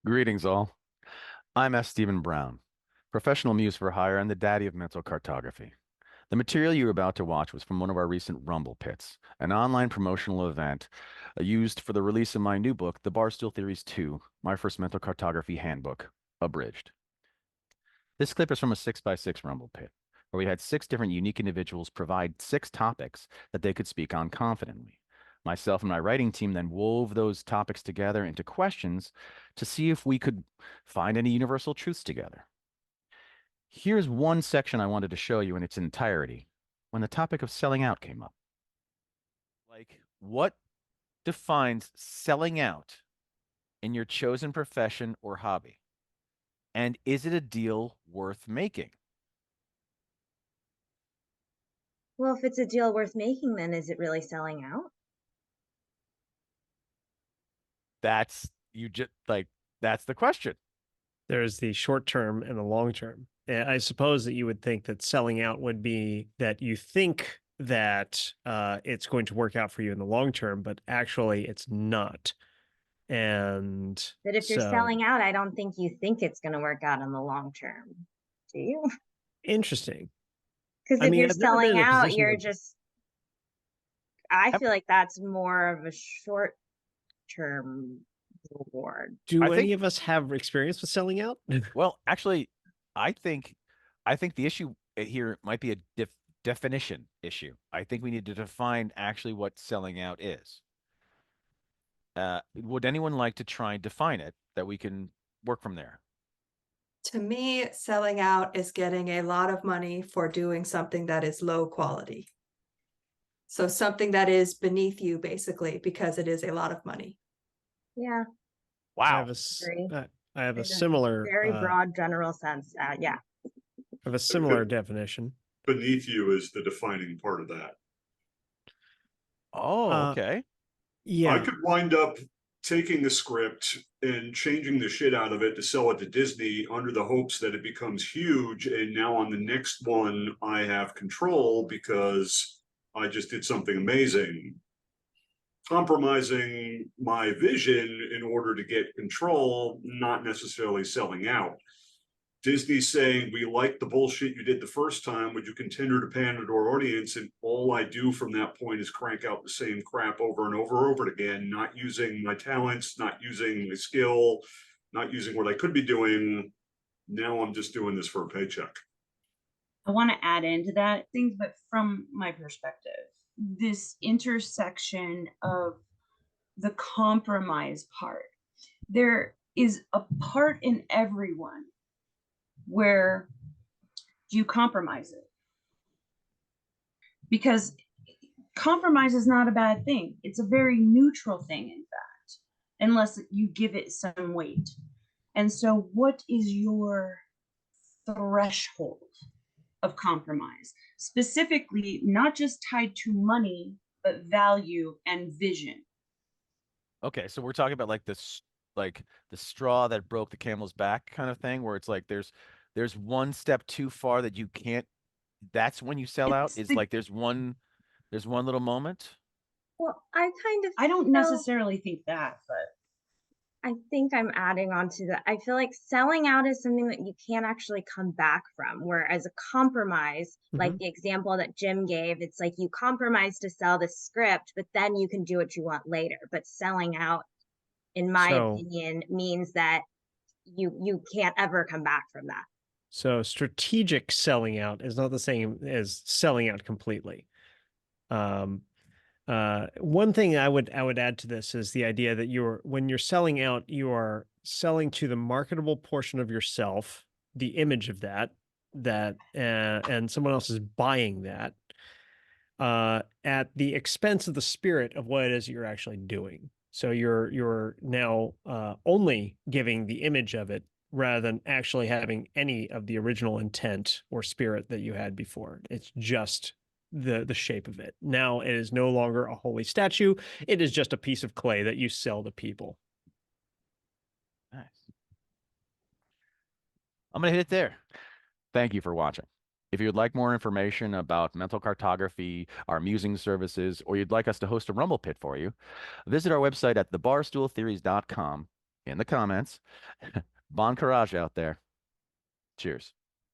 Greetings, all. I'm S.Stephon Brown, professional muse for hire and the daddy of mental cartography. The material you're about to watch was from one of our recent Rumble Pits, an online promotional event used for the release of my new book, The Barstool Theories 2, My First Mental Cartography Handbook, abridged. This clip is from a 6x6 Rumble Pit, where we had six different unique individuals provide six topics that they could speak on confidently. Myself and my writing team then wove those topics together into questions to see if we could find any universal truths together. Here's one section I wanted to show you in its entirety when the topic of selling out came up. Like, what defines selling out in your chosen profession or hobby? And is it a deal worth making? Well, if it's a deal worth making, then is it really selling out? That's you just like that's the question. There's the short term and the long term. I suppose that you would think that selling out would be that you think that it's going to work out for you in the long term, but actually it's not. And That if you're so selling out, I don't think you think it's going to work out in the long term. Do you? interesting. Because I if mean, you're I've never been selling in a out, position you're where just, I I, feel like that's more of a short term reward. I do think any of us have experience with selling out? well, actually, I think I think the issue here might be a definition issue. I think we need to define actually what selling out is. Would anyone like to try and define it that we can work from there? To me, selling out is getting a lot of money for doing something that is low quality. So something that is beneath you, basically, because it is a lot of money. Yeah, I Wow. have a agree. I have a In a similar very broad general sense. Yeah. I have a similar definition. Beneath you is the defining part of that. Oh, Uh, okay. I yeah. could wind up taking a script and changing the shit out of it to sell it to Disney under the hopes that it becomes huge. And now on the next one, I have control because I just did something amazing. Compromising my vision in order to get control, not necessarily selling out. Disney's saying, we like the bullshit you did the first time. Would you continue to pander to our audience? And all I do from that point is crank out the same crap over and over again, not using my talents, not using my skill, not using what I could be doing. Now I'm just doing this for a paycheck. I want to add into that things, but from my perspective, this intersection of the compromise part, there is a part in everyone where you compromise it, because compromise is not a bad thing. It's a very neutral thing, in fact, unless you give it some weight. And so what is your threshold of compromise, specifically not just tied to money, but value and vision? Okay, so we're talking about like the straw that broke the camel's back kind of thing, where it's like there's one step too far that you can't. That's when you sell out. It's Is the like there's one little moment. Well, I kind of I don't feel necessarily think that, but I think I'm adding on to that. I feel like selling out is something that you can't actually come back from. Whereas a compromise, like Mhm. the example that Jim gave, it's like you compromise to sell the script, but then you can do what you want later. But selling out, in my So opinion, means that you can't ever come back from that. So strategic selling out is not the same as selling out completely. Um, One thing I would add to this is the idea that when you're selling out, you are selling to the marketable portion of yourself, the image of and someone else is buying that at the expense of the spirit of what it is you're actually doing. So you're now only giving the image of it rather than actually having any of the original intent or spirit that you had before. It's just the shape of it. Now it is no longer a holy statue. It is just a piece of clay that you sell to people. Nice. I'm gonna hit it there. Thank you for watching. If you'd like more information about mental cartography, our musing services, or you'd like us to host a Rumble Pit for you, visit our website at thebarstooltheories.com in the comments. Bon courage out there. Cheers.